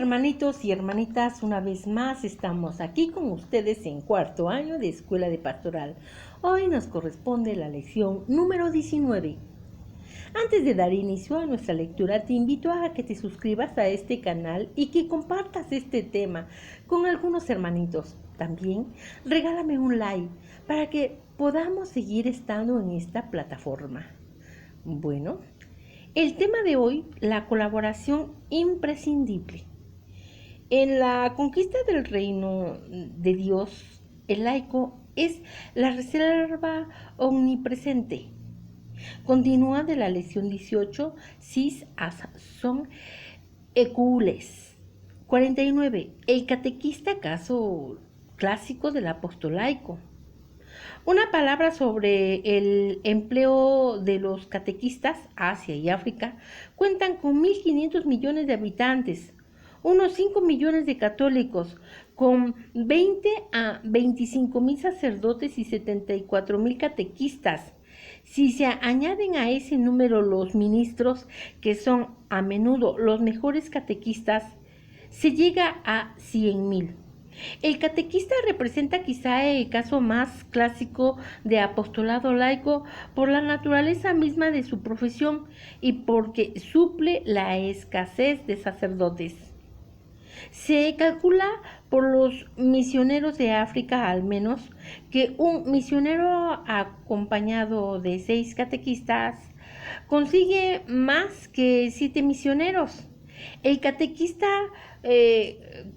hermanitos y hermanitas, una vez más estamos aquí con ustedes en cuarto año de Escuela de Pastoral. Hoy nos corresponde la lección número 19. Antes de dar inicio a nuestra lectura, te invito a que te suscribas a este canal y que compartas este tema con algunos hermanitos. También regálame un like para que podamos seguir estando en esta plataforma. Bueno, el tema de hoy, la colaboración imprescindible. En la conquista del reino de Dios, el laico es la reserva omnipresente. Continúa de la lección 18, sis as son ecules. 49. El catequista, caso clásico del apostolaico. Una palabra sobre el empleo de los catequistas. Asia y África cuentan con 1.500 millones de habitantes, unos 5 millones de católicos, con 20 a 25 mil sacerdotes y 74 mil catequistas. Si se añaden a ese número los ministros, que son a menudo los mejores catequistas, se llega a 100.000. El catequista representa quizá el caso más clásico de apostolado laico por la naturaleza misma de su profesión y porque suple la escasez de sacerdotes. Se calcula por los misioneros de África al menos que un misionero acompañado de 6 catequistas consigue más que 7 misioneros. El catequista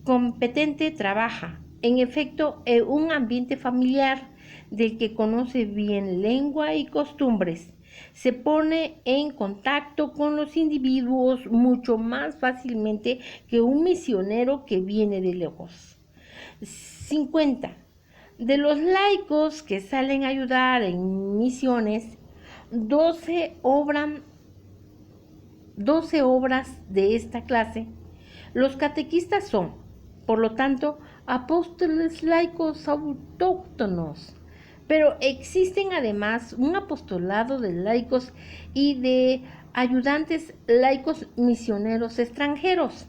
competente trabaja, en efecto, en un ambiente familiar del que conoce bien lengua y costumbres. Se pone en contacto con los individuos mucho más fácilmente que un misionero que viene de lejos. 50. De los laicos que salen a ayudar en misiones, 12 obras de esta clase. Los catequistas son, por lo tanto, apóstoles laicos autóctonos, pero existen además un apostolado de laicos y de ayudantes laicos misioneros extranjeros.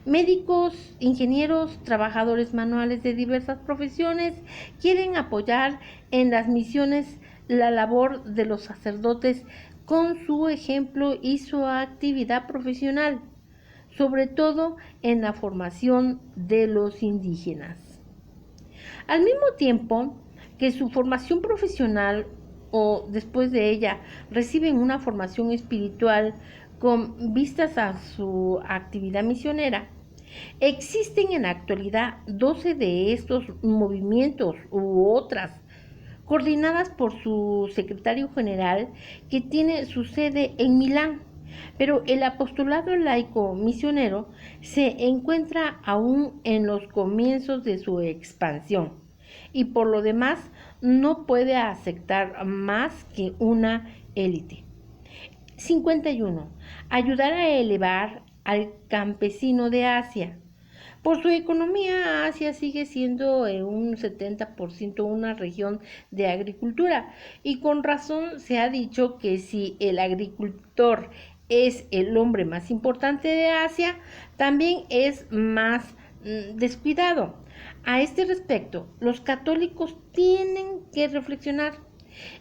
Médicos, ingenieros, trabajadores manuales de diversas profesiones quieren apoyar en las misiones la labor de los sacerdotes con su ejemplo y su actividad profesional, sobre todo en la formación de los indígenas. Al mismo tiempo que su formación profesional o después de ella reciben una formación espiritual con vistas a su actividad misionera, existen en la actualidad 12 de estos movimientos u otras coordinadas por su secretario general que tiene su sede en Milán. Pero el apostolado laico misionero se encuentra aún en los comienzos de su expansión y por lo demás no puede aceptar más que una élite. 51. Ayudar a elevar al campesino de Asia. Por su economía, Asia sigue siendo un 70% una región de agricultura y con razón se ha dicho que si el agricultor es el hombre más importante de Asia, también es más descuidado. A este respecto, los católicos tienen que reflexionar.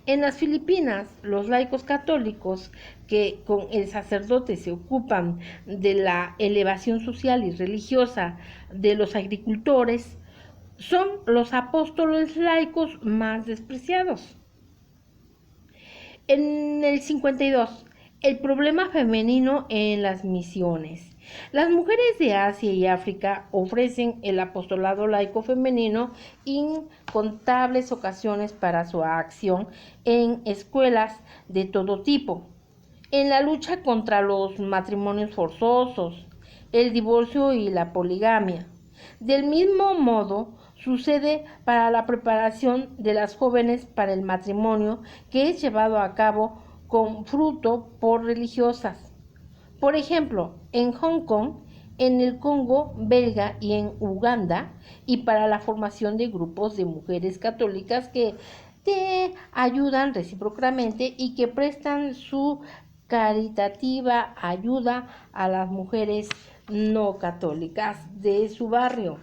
En las Filipinas, los laicos católicos que con el sacerdote se ocupan de la elevación social y religiosa de los agricultores son los apóstoles laicos más despreciados. En el 52, el problema femenino en las misiones. Las mujeres de Asia y África ofrecen el apostolado laico femenino incontables ocasiones para su acción en escuelas de todo tipo, en la lucha contra los matrimonios forzosos, el divorcio y la poligamia. Del mismo modo, sucede para la preparación de las jóvenes para el matrimonio, que es llevado a cabo con fruto por religiosas. Por ejemplo, en Hong Kong, en el Congo belga y en Uganda, y para la formación de grupos de mujeres católicas que te ayudan recíprocamente y que prestan su caritativa ayuda a las mujeres no católicas de su barrio.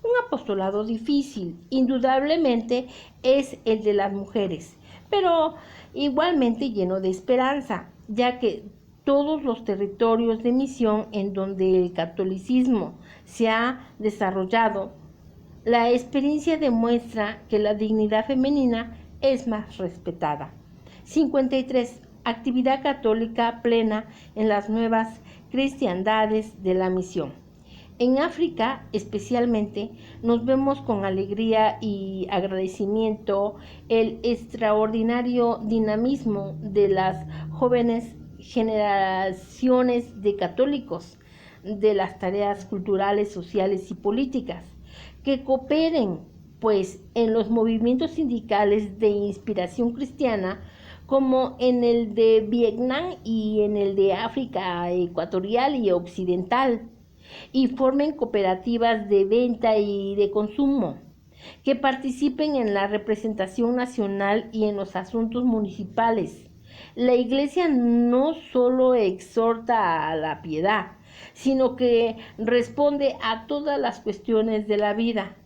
Un apostolado difícil, indudablemente, es el de las mujeres, pero igualmente lleno de esperanza, ya que todos los territorios de misión en donde el catolicismo se ha desarrollado, la experiencia demuestra que la dignidad femenina es más respetada. 53. Actividad católica plena en las nuevas cristiandades de la misión. En África, especialmente, nos vemos con alegría y agradecimiento el extraordinario dinamismo de las jóvenes generaciones de católicos, de las tareas culturales, sociales y políticas, que cooperen, pues, en los movimientos sindicales de inspiración cristiana, como en el de Vietnam y en el de África ecuatorial y occidental, y formen cooperativas de venta y de consumo, que participen en la representación nacional y en los asuntos municipales. La Iglesia no solo exhorta a la piedad, sino que responde a todas las cuestiones de la vida.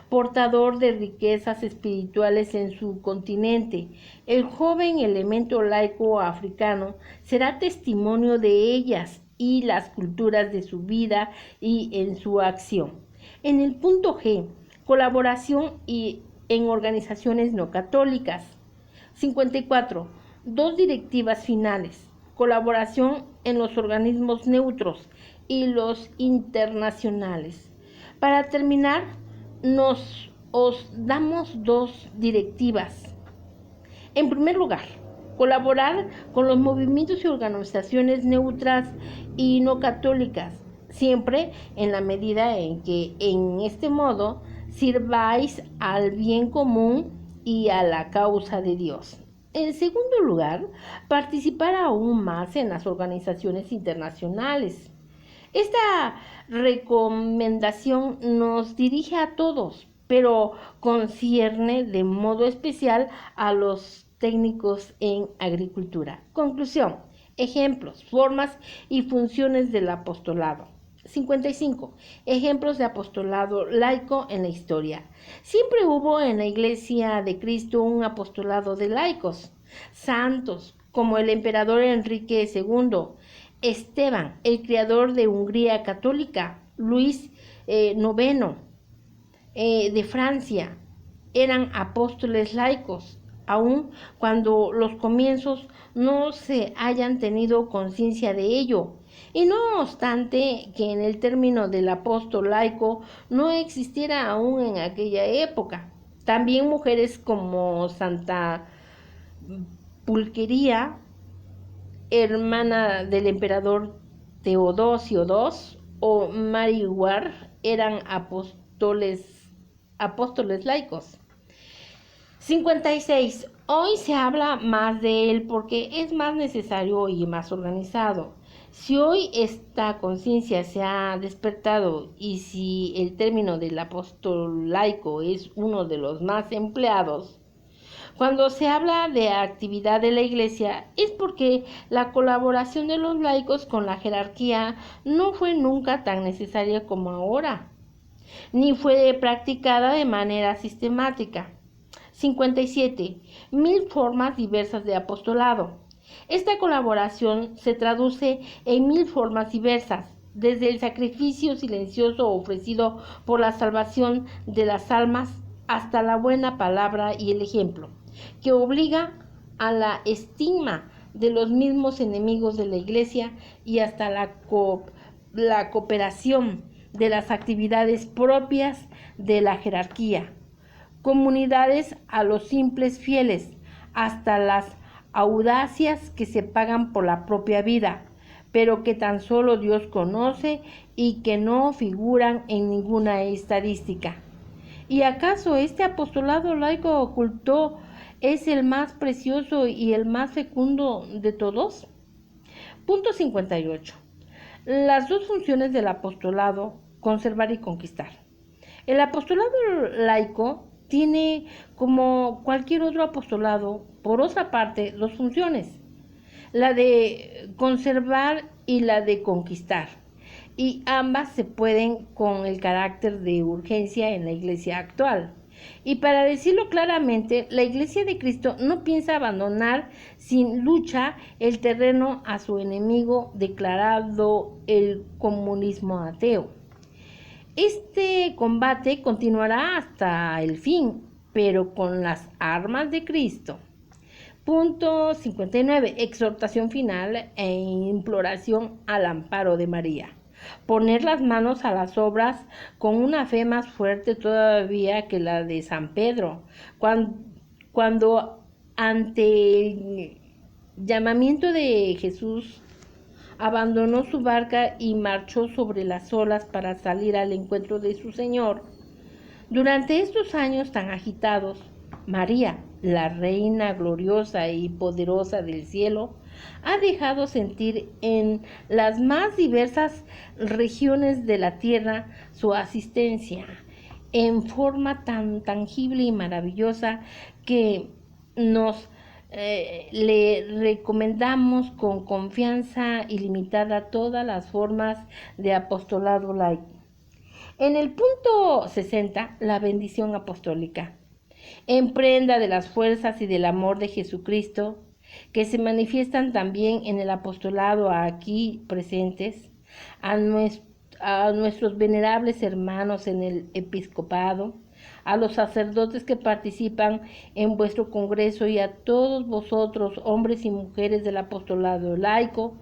Portador de riquezas espirituales en su continente, el joven elemento laico africano será testimonio de ellas y las culturas de su vida y en su acción. En el punto G, colaboración en organizaciones no católicas. 54. Dos directivas finales. Colaboración en los organismos neutros y los internacionales. Para terminar, os damos dos directivas. En primer lugar, colaborar con los movimientos y organizaciones neutras y no católicas, siempre en la medida en que en este modo sirváis al bien común y a la causa de Dios. En segundo lugar, participar aún más en las organizaciones internacionales. Esta recomendación nos dirige a todos, pero concierne de modo especial a los técnicos en agricultura. Conclusión: ejemplos, formas y funciones del apostolado. 55. Ejemplos de apostolado laico en la historia. Siempre hubo en la Iglesia de Cristo un apostolado de laicos, santos, como el emperador Enrique II, Esteban, el creador de Hungría católica, Luis IX de Francia, eran apóstoles laicos, aun cuando los comienzos no se hayan tenido conciencia de ello. Y no obstante que en el término del apóstol laico no existiera aún en aquella época. También mujeres como Santa Pulquería, hermana del emperador Teodosio II, o Mary Ward, eran apóstoles laicos. 56. Hoy se habla más de él porque es más necesario y más organizado. Si hoy esta conciencia se ha despertado y si el término del apóstol laico es uno de los más empleados, cuando se habla de actividad de la Iglesia es porque la colaboración de los laicos con la jerarquía no fue nunca tan necesaria como ahora, ni fue practicada de manera sistemática. 57. 1000 formas diversas de apostolado. Esta colaboración se traduce en 1000 formas diversas, desde el sacrificio silencioso ofrecido por la salvación de las almas hasta la buena palabra y el ejemplo, que obliga a la estima de los mismos enemigos de la Iglesia y hasta la cooperación de las actividades propias de la jerarquía, comunidades a los simples fieles, hasta las audacias que se pagan por la propia vida, pero que tan solo Dios conoce y que no figuran en ninguna estadística. ¿Y acaso este apostolado laico oculto es el más precioso y el más fecundo de todos? Punto 58. Las dos funciones del apostolado: conservar y conquistar. El apostolado laico tiene, como cualquier otro apostolado, por otra parte, dos funciones: la de conservar y la de conquistar. y ambas se pueden con el carácter de urgencia en la Iglesia actual. Y para decirlo claramente, la Iglesia de Cristo no piensa abandonar sin lucha el terreno a su enemigo declarado el comunismo ateo. Este combate continuará hasta el fin, pero con las armas de Cristo. Punto 59. Exhortación final e imploración al amparo de María. Poner las manos a las obras con una fe más fuerte todavía que la de San Pedro, cuando ante el llamamiento de Jesús abandonó su barca y marchó sobre las olas para salir al encuentro de su Señor. Durante estos años tan agitados, María, la Reina gloriosa y poderosa del cielo, ha dejado sentir en las más diversas regiones de la tierra su asistencia en forma tan tangible y maravillosa que nos le recomendamos con confianza ilimitada todas las formas de apostolado laico. En el punto 60, la bendición apostólica. En prenda de las fuerzas y del amor de Jesucristo, que se manifiestan también en el apostolado aquí presentes, a nuestros venerables hermanos en el episcopado, a los sacerdotes que participan en vuestro congreso y a todos vosotros, hombres y mujeres del apostolado laico,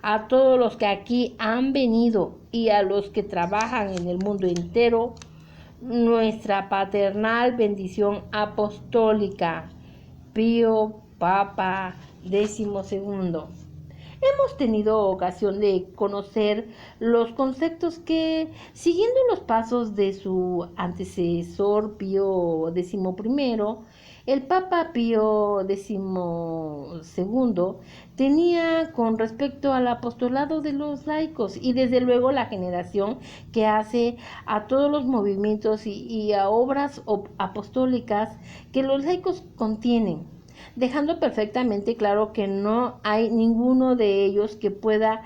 a todos los que aquí han venido y a los que trabajan en el mundo entero, nuestra paternal bendición apostólica. Pío Papa XII. Hemos tenido ocasión de conocer los conceptos que, siguiendo los pasos de su antecesor Pío XI, el Papa Pío XII tenía con respecto al apostolado de los laicos y desde luego la generación que hace a todos los movimientos y a obras apostólicas que los laicos contienen, dejando perfectamente claro que no hay ninguno de ellos que pueda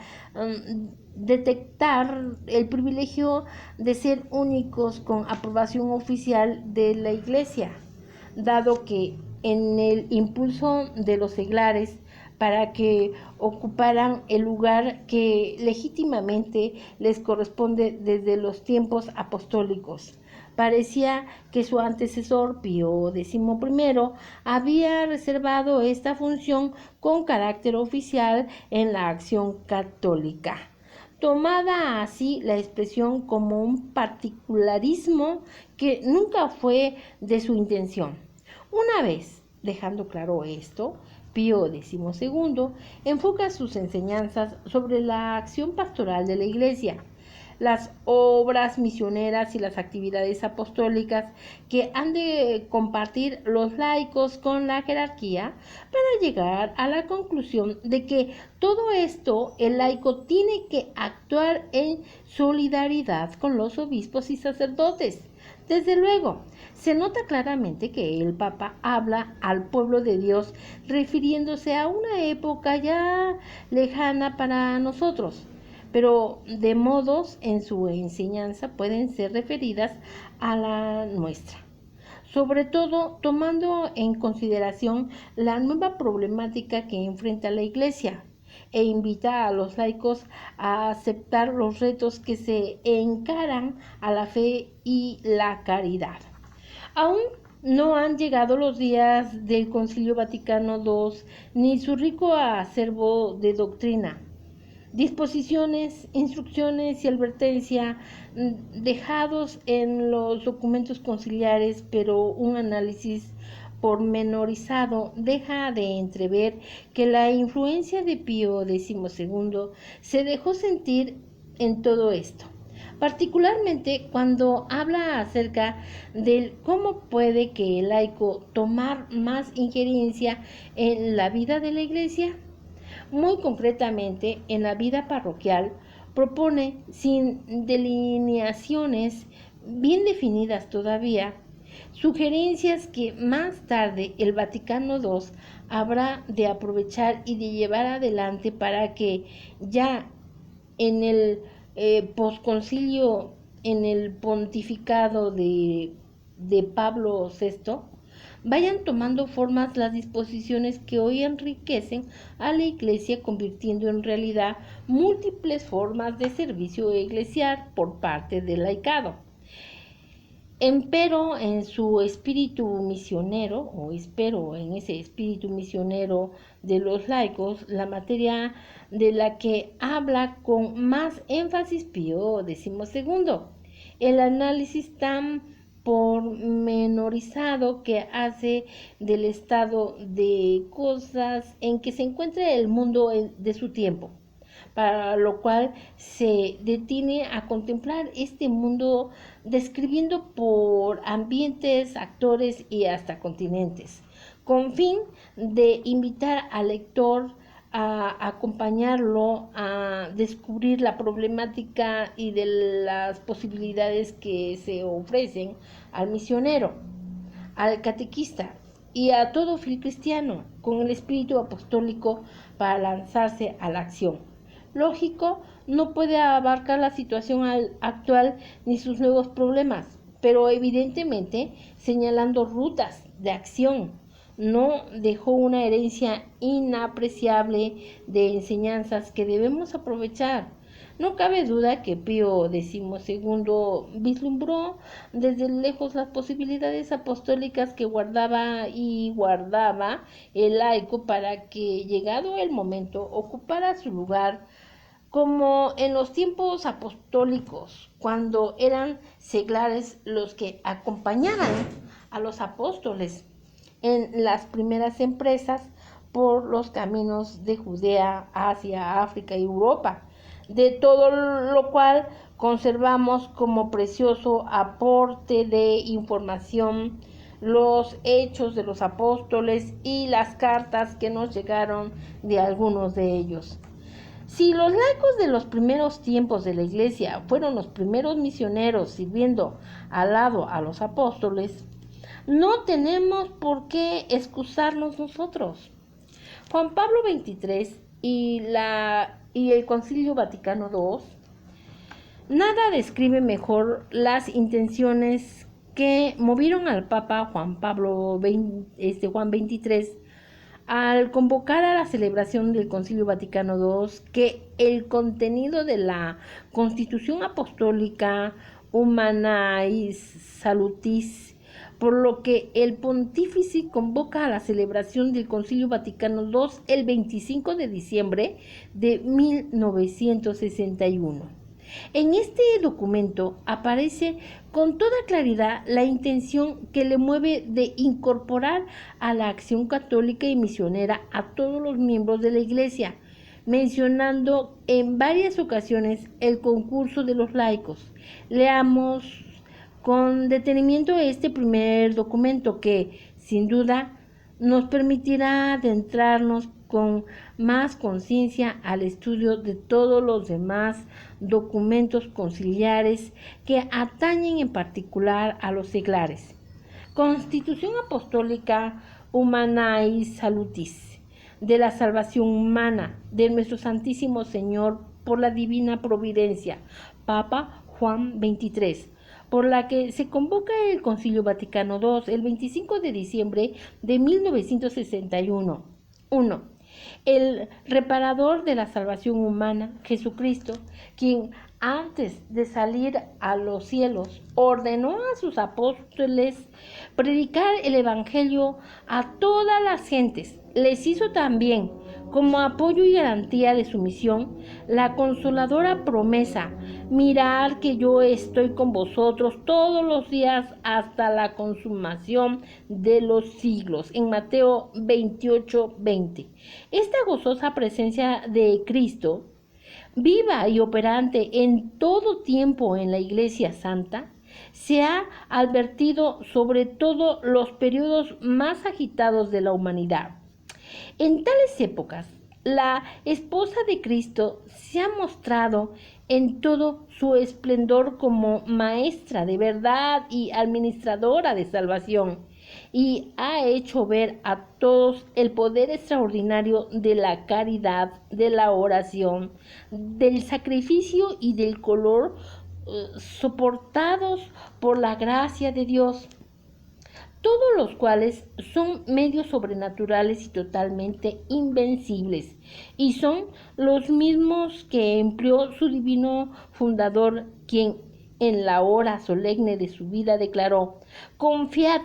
detectar el privilegio de ser únicos con aprobación oficial de la Iglesia, dado que en el impulso de los seglares para que ocuparan el lugar que legítimamente les corresponde desde los tiempos apostólicos. Parecía que su antecesor Pío XI había reservado esta función con carácter oficial en la acción católica, tomada así la expresión como un particularismo que nunca fue de su intención. Una vez dejando claro esto, Pío XII enfoca sus enseñanzas sobre la acción pastoral de la Iglesia, las obras misioneras y las actividades apostólicas que han de compartir los laicos con la jerarquía para llegar a la conclusión de que todo esto el laico tiene que actuar en solidaridad con los obispos y sacerdotes. Desde luego, se nota claramente que el Papa habla al pueblo de Dios refiriéndose a una época ya lejana para nosotros, pero de modos en su enseñanza pueden ser referidas a la nuestra, sobre todo tomando en consideración la nueva problemática que enfrenta la Iglesia e invita a los laicos a aceptar los retos que se encaran a la fe y la caridad. Aún no han llegado los días del Concilio Vaticano II ni su rico acervo de doctrina, disposiciones, instrucciones y advertencia dejados en los documentos conciliares, pero un análisis pormenorizado deja de entrever que la influencia de Pío XII se dejó sentir en todo esto, particularmente cuando habla acerca de cómo puede que el laico tomar más injerencia en la vida de la Iglesia. Muy concretamente, en la vida parroquial, propone, sin delineaciones bien definidas todavía, sugerencias que más tarde el Vaticano II habrá de aprovechar y de llevar adelante para que ya en el posconcilio en el pontificado de Pablo VI, vayan tomando formas las disposiciones que hoy enriquecen a la Iglesia, convirtiendo en realidad múltiples formas de servicio eclesial por parte del laicado. Empero en su espíritu misionero, o espero en ese espíritu misionero de los laicos, la materia de la que habla con más énfasis Pío XII, el análisis tan pormenorizado que hace del estado de cosas en que se encuentra el mundo de su tiempo, para lo cual se detiene a contemplar este mundo describiendo por ambientes, actores y hasta continentes, con fin de invitar al lector a acompañarlo a descubrir la problemática y de las posibilidades que se ofrecen al misionero, al catequista y a todo fiel cristiano con el espíritu apostólico para lanzarse a la acción. Lógico, no puede abarcar la situación actual ni sus nuevos problemas, pero evidentemente señalando rutas de acción. No dejó una herencia inapreciable de enseñanzas que debemos aprovechar. No cabe duda que Pío XII vislumbró desde lejos las posibilidades apostólicas que guardaba el laico para que, llegado el momento, ocupara su lugar como en los tiempos apostólicos, cuando eran seglares los que acompañaran a los apóstoles en las primeras empresas por los caminos de Judea, Asia, África y Europa, de todo lo cual conservamos como precioso aporte de información los hechos de los apóstoles y las cartas que nos llegaron de algunos de ellos. Si los laicos de los primeros tiempos de la Iglesia fueron los primeros misioneros sirviendo al lado a los apóstoles, no tenemos por qué excusarnos nosotros. Juan Pablo XXIII y el Concilio Vaticano II, nada describe mejor las intenciones que movieron al Papa Juan XXIII al convocar a la celebración del Concilio Vaticano II que el contenido de la Constitución Apostólica Humanae Salutis, por lo que el pontífice convoca a la celebración del Concilio Vaticano II el 25 de diciembre de 1961. En este documento aparece con toda claridad la intención que le mueve de incorporar a la acción católica y misionera a todos los miembros de la Iglesia, mencionando en varias ocasiones el concurso de los laicos. Leamos con detenimiento este primer documento que, sin duda, nos permitirá adentrarnos con más conciencia al estudio de todos los demás documentos conciliares que atañen en particular a los seglares. Constitución Apostólica Humanae Salutis, de la salvación humana de nuestro Santísimo Señor por la divina providencia, Papa Juan XXIII, por la que se convoca el Concilio Vaticano II el 25 de diciembre de 1961. 1. El reparador de la salvación humana, Jesucristo, quien antes de salir a los cielos ordenó a sus apóstoles predicar el Evangelio a todas las gentes. Les hizo también, como apoyo y garantía de su misión, la consoladora promesa: mirad que yo estoy con vosotros todos los días hasta la consumación de los siglos, en Mateo 28:20. Esta gozosa presencia de Cristo, viva y operante en todo tiempo en la Iglesia Santa, se ha advertido sobre todo los periodos más agitados de la humanidad. En tales épocas, la esposa de Cristo se ha mostrado en todo su esplendor como maestra de verdad y administradora de salvación. y ha hecho ver a todos el poder extraordinario de la caridad, de la oración, del sacrificio y del color soportados por la gracia de Dios, todos los cuales son medios sobrenaturales y totalmente invencibles, y son los mismos que empleó su divino fundador, quien en la hora solemne de su vida declaró: confiad,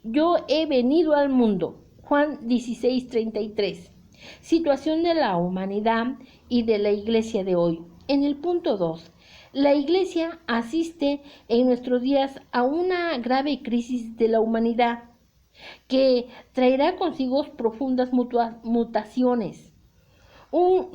yo he venido al mundo. Juan 16:33. Situación de la humanidad y de la iglesia de hoy. En el punto 2. La Iglesia asiste en nuestros días a una grave crisis de la humanidad que traerá consigo profundas mutaciones. Un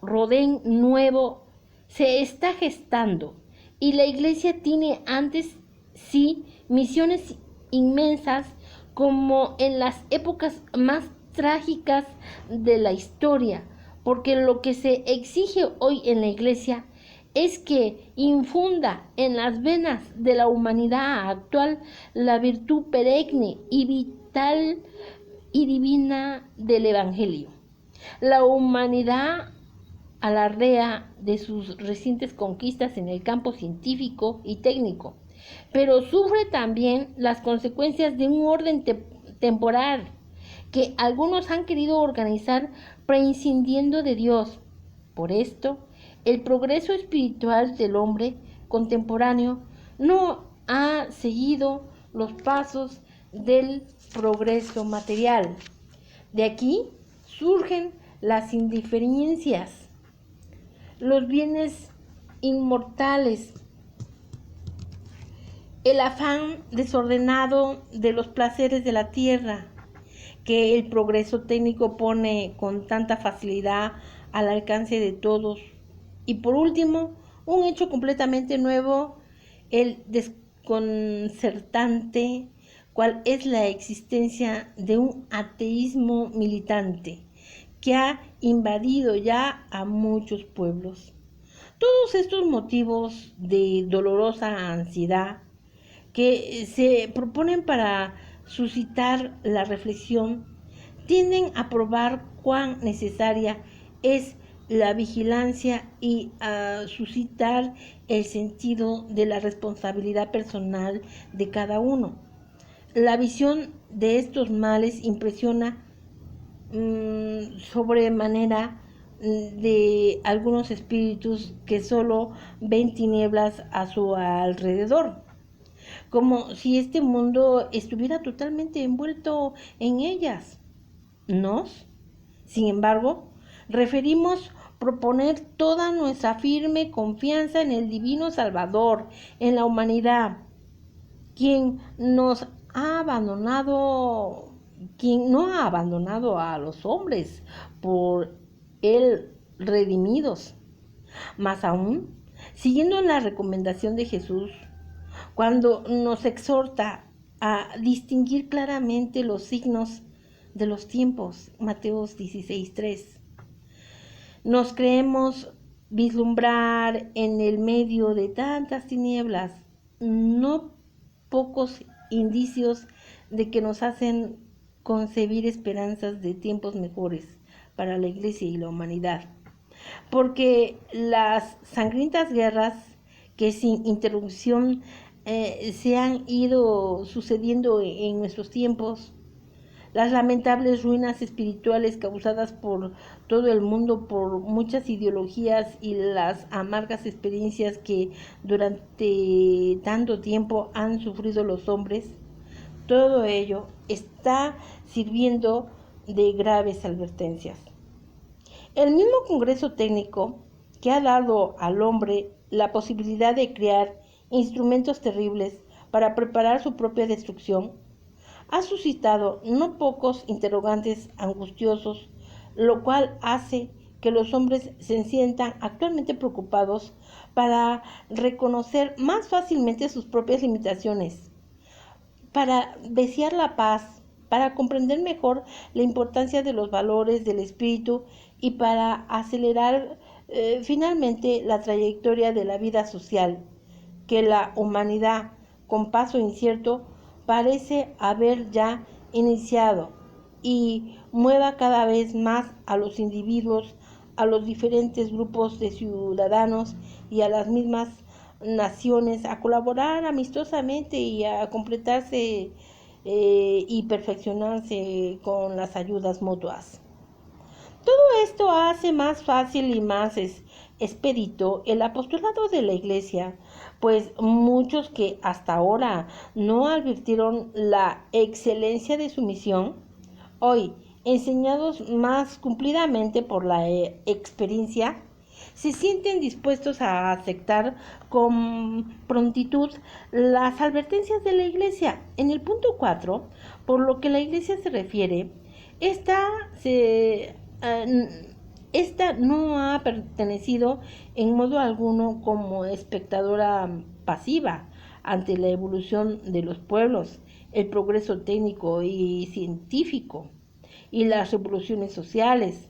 rodén nuevo se está gestando y la Iglesia tiene antes sí misiones inmensas como en las épocas más trágicas de la historia, porque lo que se exige hoy en la Iglesia es que infunda en las venas de la humanidad actual la virtud perenne y vital y divina del Evangelio. La humanidad alardea de sus recientes conquistas en el campo científico y técnico, pero sufre también las consecuencias de un orden temporal que algunos han querido organizar prescindiendo de Dios. Por esto, el progreso espiritual del hombre contemporáneo no ha seguido los pasos del progreso material. De aquí surgen las indiferencias, los bienes inmortales, el afán desordenado de los placeres de la tierra, que el progreso técnico pone con tanta facilidad al alcance de todos. Y por último, un hecho completamente nuevo, el desconcertante, cual es la existencia de un ateísmo militante que ha invadido ya a muchos pueblos. Todos estos motivos de dolorosa ansiedad que se proponen para suscitar la reflexión tienden a probar cuán necesaria es la vigilancia y a suscitar el sentido de la responsabilidad personal de cada uno. La visión de estos males impresiona sobremanera de algunos espíritus que solo ven tinieblas a su alrededor, como si este mundo estuviera totalmente envuelto en ellas. Nos, sin embargo, referimos proponer toda nuestra firme confianza en el divino Salvador, en la humanidad, quien no ha abandonado a los hombres por él redimidos. Más aún, siguiendo la recomendación de Jesús, cuando nos exhorta a distinguir claramente los signos de los tiempos, Mateo 16:3. Nos creemos vislumbrar en el medio de tantas tinieblas no pocos indicios de que nos hacen concebir esperanzas de tiempos mejores para la Iglesia y la humanidad, porque las sangrientas guerras que sin interrupción se han ido sucediendo en nuestros tiempos, las lamentables ruinas espirituales causadas por todo el mundo por muchas ideologías y las amargas experiencias que durante tanto tiempo han sufrido los hombres, todo ello está sirviendo de graves advertencias. El mismo Congreso Técnico, que ha dado al hombre la posibilidad de crear instrumentos terribles para preparar su propia destrucción, ha suscitado no pocos interrogantes angustiosos, lo cual hace que los hombres se sientan actualmente preocupados para reconocer más fácilmente sus propias limitaciones, para desear la paz, para comprender mejor la importancia de los valores del espíritu y para acelerar finalmente la trayectoria de la vida social que la humanidad, con paso incierto, parece haber ya iniciado y mueva cada vez más a los individuos, a los diferentes grupos de ciudadanos y a las mismas naciones a colaborar amistosamente y a completarse y perfeccionarse con las ayudas mutuas. Todo esto hace más fácil y más expedito el apostolado de la Iglesia, pues muchos que hasta ahora no advirtieron la excelencia de su misión, hoy, enseñados más cumplidamente por la experiencia, se sienten dispuestos a aceptar con prontitud las advertencias de la Iglesia. En el punto 4, por lo que la Iglesia se refiere, esta no ha pertenecido en modo alguno como espectadora pasiva ante la evolución de los pueblos, el progreso técnico y científico y las revoluciones sociales.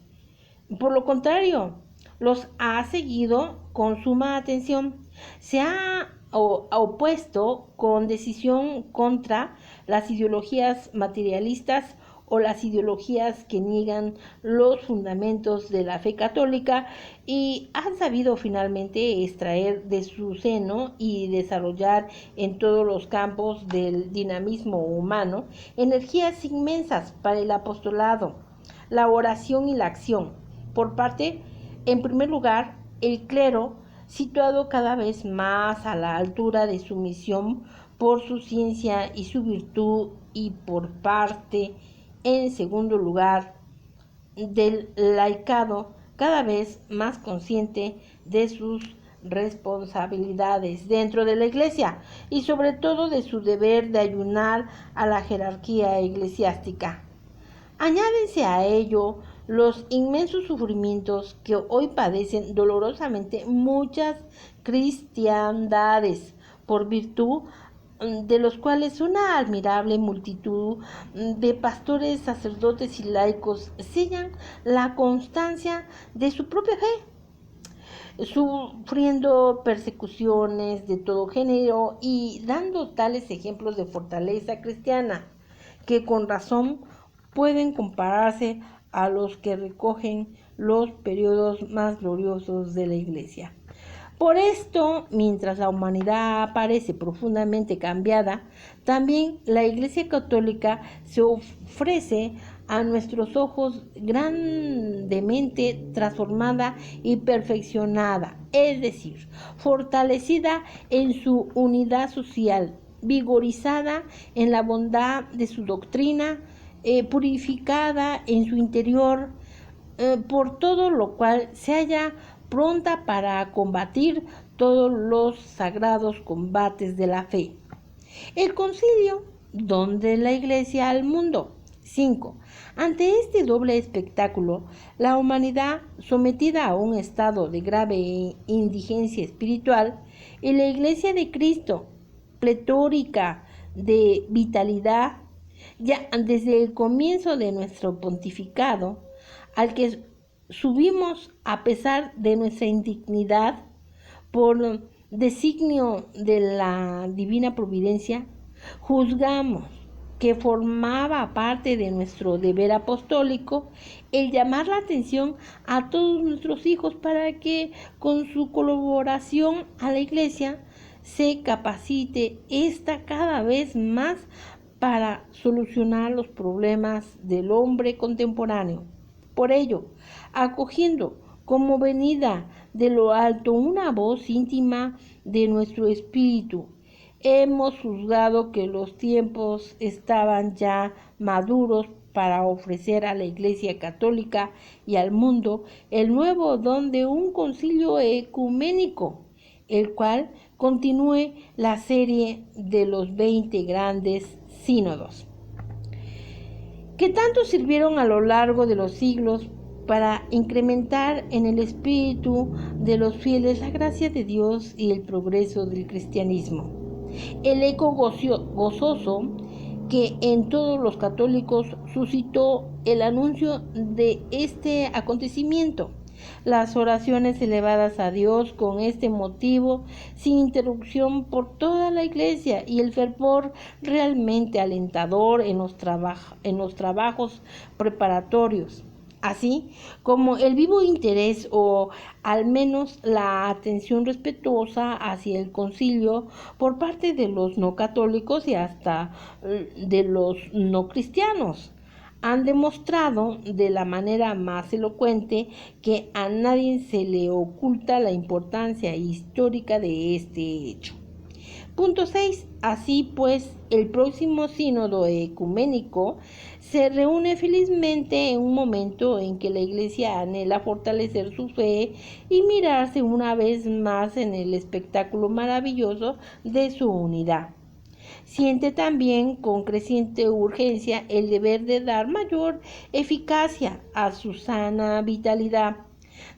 Por lo contrario, los ha seguido con suma atención. Se ha opuesto con decisión contra las ideologías materialistas o las ideologías que niegan los fundamentos de la fe católica y han sabido finalmente extraer de su seno y desarrollar en todos los campos del dinamismo humano energías inmensas para el apostolado, la oración y la acción. Por parte, en primer lugar, el clero, situado cada vez más a la altura de su misión por su ciencia y su virtud, y por parte, en segundo lugar, del laicado, cada vez más consciente de sus responsabilidades dentro de la Iglesia y sobre todo de su deber de ayunar a la jerarquía eclesiástica. Añádense a ello los inmensos sufrimientos que hoy padecen dolorosamente muchas cristiandades por virtud de los cuales una admirable multitud de pastores, sacerdotes y laicos sellan la constancia de su propia fe, sufriendo persecuciones de todo género y dando tales ejemplos de fortaleza cristiana que con razón pueden compararse a los que recogen los periodos más gloriosos de la Iglesia. Por esto, mientras la humanidad parece profundamente cambiada, también la Iglesia Católica se ofrece a nuestros ojos grandemente transformada y perfeccionada, es decir, fortalecida en su unidad social, vigorizada en la bondad de su doctrina, purificada en su interior, por todo lo cual se halla pronta para combatir todos los sagrados combates de la fe. El concilio, don de la Iglesia al mundo. 5. Ante este doble espectáculo, la humanidad, sometida a un estado de grave indigencia espiritual, y la Iglesia de Cristo, pletórica de vitalidad, ya desde el comienzo de nuestro pontificado, al que subimos a pesar de nuestra indignidad por designio de la divina providencia, juzgamos que formaba parte de nuestro deber apostólico el llamar la atención a todos nuestros hijos para que con su colaboración a la Iglesia se capacite esta cada vez más para solucionar los problemas del hombre contemporáneo. Por ello, acogiendo como venida de lo alto una voz íntima de nuestro espíritu, hemos juzgado que los tiempos estaban ya maduros para ofrecer a la Iglesia Católica y al mundo el nuevo don de un concilio ecuménico, el cual continúe la serie de los 20 grandes sínodos, que tanto sirvieron a lo largo de los siglos para incrementar en el espíritu de los fieles la gracia de Dios y el progreso del cristianismo. El eco gozoso que en todos los católicos suscitó el anuncio de este acontecimiento Las oraciones elevadas a Dios con este motivo sin interrupción por toda la iglesia y el fervor realmente alentador en los trabajos preparatorios, así como el vivo interés o al menos la atención respetuosa hacia el concilio por parte de los no católicos y hasta de los no cristianos, han demostrado de la manera más elocuente que a nadie se le oculta la importancia histórica de este hecho. Punto 6. Así pues, el próximo sínodo ecuménico se reúne felizmente en un momento en que la Iglesia anhela fortalecer su fe y mirarse una vez más en el espectáculo maravilloso de su unidad. Siente también con creciente urgencia el deber de dar mayor eficacia a su sana vitalidad,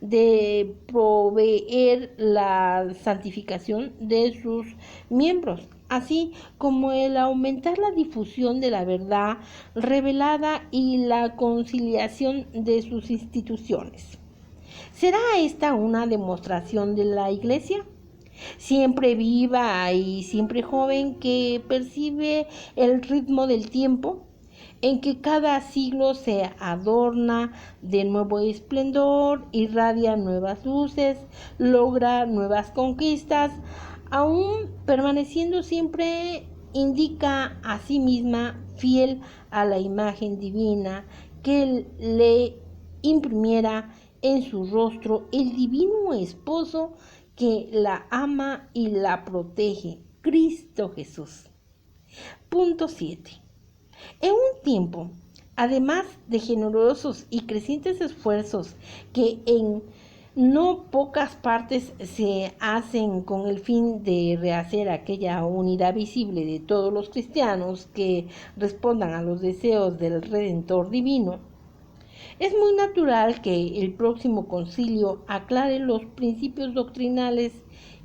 de proveer la santificación de sus miembros, así como el aumentar la difusión de la verdad revelada y la conciliación de sus instituciones. ¿Será esta una demostración de la Iglesia? Siempre viva y siempre joven, que percibe el ritmo del tiempo, en que cada siglo se adorna de nuevo esplendor, irradia nuevas luces, logra nuevas conquistas, aún permaneciendo siempre indica a sí misma fiel a la imagen divina que le imprimiera en su rostro el divino esposo que la ama y la protege, Cristo Jesús. Punto 7. En un tiempo, además de generosos y crecientes esfuerzos que en no pocas partes se hacen con el fin de rehacer aquella unidad visible de todos los cristianos que respondan a los deseos del Redentor divino, es muy natural que el próximo concilio aclare los principios doctrinales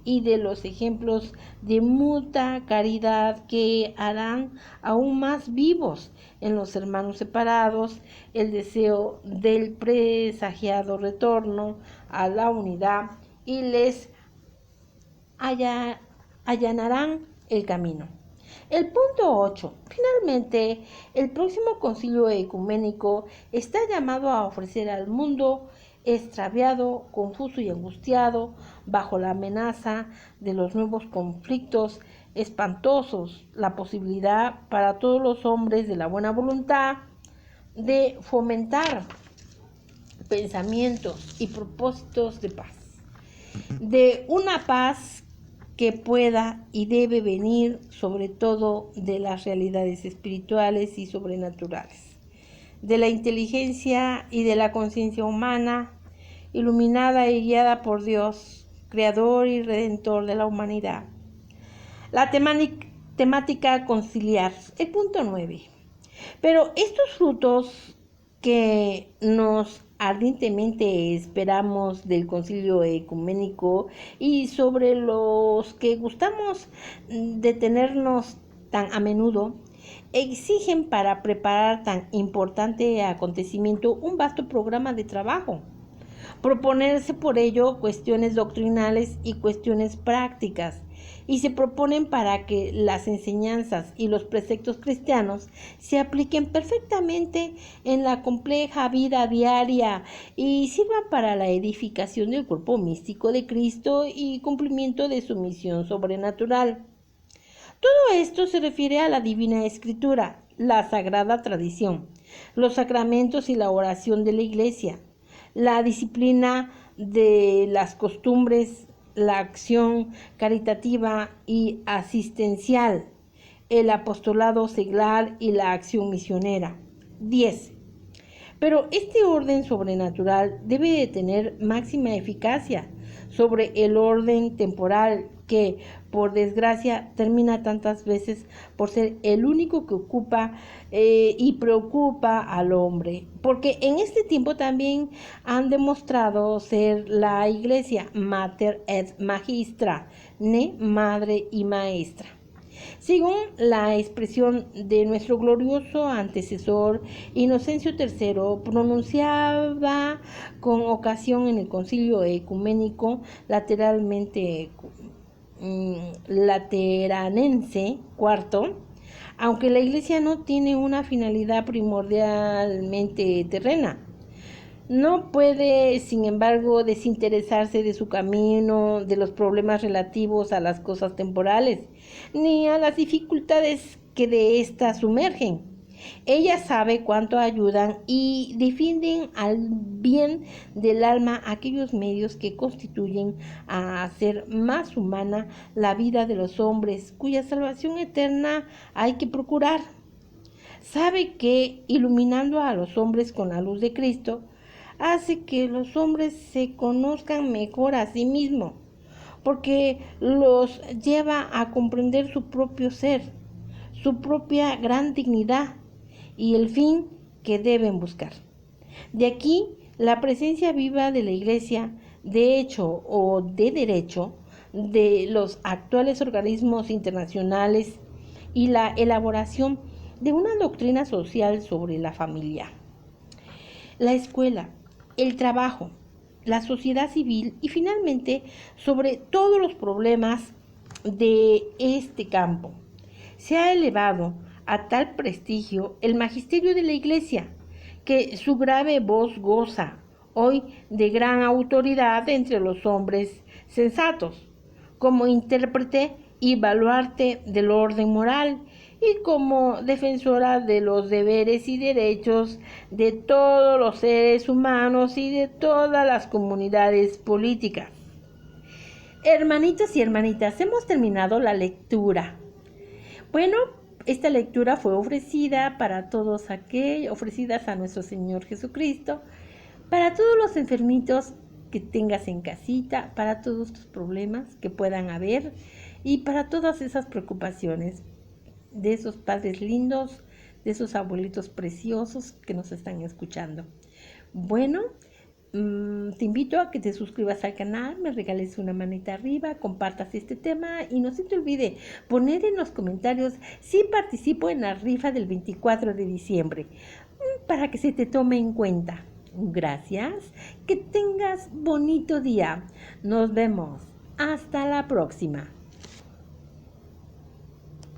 y de los ejemplos de mutua caridad que harán aún más vivos en los hermanos separados el deseo del presagiado retorno a la unidad y les allanarán el camino. El punto 8. Finalmente, el próximo concilio ecuménico está llamado a ofrecer al mundo extraviado, confuso y angustiado, bajo la amenaza de los nuevos conflictos espantosos, la posibilidad para todos los hombres de la buena voluntad de fomentar pensamientos y propósitos de paz, de una paz que pueda y debe venir sobre todo de las realidades espirituales y sobrenaturales, de la inteligencia y de la conciencia humana, iluminada y guiada por Dios, creador y redentor de la humanidad. La temática conciliar, el punto 9. Pero estos frutos que nos ardientemente esperamos del concilio ecuménico y sobre los que gustamos detenernos tan a menudo, exigen para preparar tan importante acontecimiento un vasto programa de trabajo. Proponerse por ello cuestiones doctrinales y cuestiones prácticas, y se proponen para que las enseñanzas y los preceptos cristianos se apliquen perfectamente en la compleja vida diaria y sirvan para la edificación del cuerpo místico de Cristo y cumplimiento de su misión sobrenatural. Todo esto se refiere a la Divina Escritura, la Sagrada Tradición, los sacramentos y la oración de la Iglesia, la disciplina de las costumbres, la acción caritativa y asistencial, el apostolado seglar y la acción misionera. 10. Pero este orden sobrenatural debe de tener máxima eficacia sobre el orden temporal que, por desgracia, termina tantas veces por ser el único que ocupa y preocupa al hombre, porque en este tiempo también han demostrado ser la Iglesia mater et magistra, madre y maestra. Según la expresión de nuestro glorioso antecesor Inocencio III, pronunciaba con ocasión en el Concilio Ecuménico Lateranense IV, aunque la Iglesia no tiene una finalidad primordialmente terrena, no puede, sin embargo, desinteresarse de su camino, de los problemas relativos a las cosas temporales, ni a las dificultades que de éstas sumergen. Ella sabe cuánto ayudan y defienden al bien del alma aquellos medios que constituyen a hacer más humana la vida de los hombres, cuya salvación eterna hay que procurar. Sabe que, iluminando a los hombres con la luz de Cristo, hace que los hombres se conozcan mejor a sí mismos, porque los lleva a comprender su propio ser, su propia gran dignidad y el fin que deben buscar. De aquí la presencia viva de la Iglesia, de hecho o de derecho, de los actuales organismos internacionales y la elaboración de una doctrina social sobre la familia, la escuela, el trabajo, la sociedad civil y finalmente sobre todos los problemas de este campo. Se ha elevado a tal prestigio el magisterio de la Iglesia, que su grave voz goza hoy de gran autoridad entre los hombres sensatos, como intérprete y baluarte del orden moral y como defensora de los deberes y derechos de todos los seres humanos y de todas las comunidades políticas. Hermanitos y hermanitas, hemos terminado la lectura. Bueno, esta lectura fue ofrecida para todos aquellos, ofrecidas a nuestro Señor Jesucristo, para todos los enfermitos que tengas en casita, para todos tus problemas que puedan haber y para todas esas preocupaciones de esos padres lindos, de esos abuelitos preciosos que nos están escuchando. Bueno, te invito a que te suscribas al canal, me regales una manita arriba, compartas este tema y no se te olvide poner en los comentarios si participo en la rifa del 24 de diciembre para que se te tome en cuenta. Gracias, que tengas bonito día. Nos vemos. Hasta la próxima.